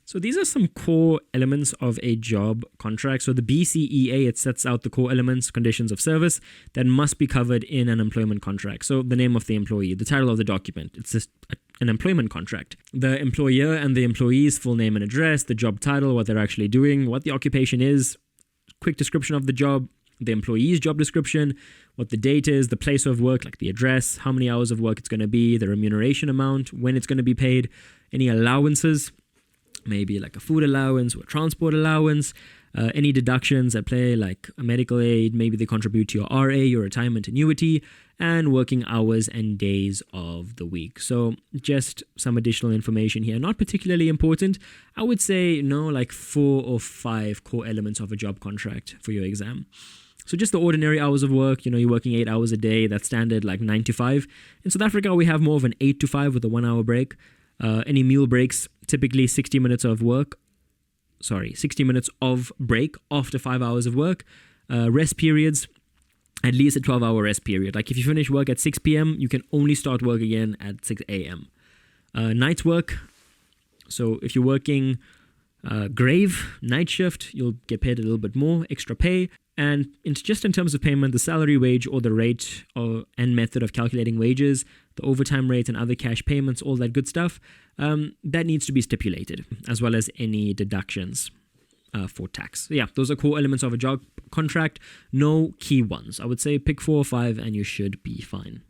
So these are some core elements of a job contract. So the BCEA, it sets out the core elements, conditions of service that must be covered in an employment contract. So the name of the employee, the title of the document, it's just an employment contract. The employer and the employee's full name and address, the job title, what they're actually doing, what the occupation is, quick description of the job, the employee's job description, what the date is, the place of work, like the address, how many hours of work it's going to be, the remuneration amount, when it's going to be paid, any allowances, maybe like a food allowance or a transport allowance, any deductions at play like a medical aid, maybe they contribute to your RA, your retirement annuity, and working hours and days of the week. So just some additional information here, not particularly important. I would say like 4 or 5 core elements of a job contract for your exam. So just the ordinary hours of work, you're working 8 hours a day, that's standard like 9 to 5. In South Africa, we have more of an 8 to 5 with a 1 hour break. Any meal breaks, typically 60 minutes of break after 5 hours of work. Rest periods, at least a 12-hour rest period. Like if you finish work at 6 p.m., you can only start work again at 6 a.m. Night work, so if you're working grave, night shift, you'll get paid a little bit more, extra pay. And just in terms of payment, the salary wage or the rate and method of calculating wages, the overtime rate and other cash payments, all that good stuff, that needs to be stipulated, as well as any deductions for tax. So yeah, those are core elements of a job contract. No key ones. I would say pick 4 or 5 and you should be fine.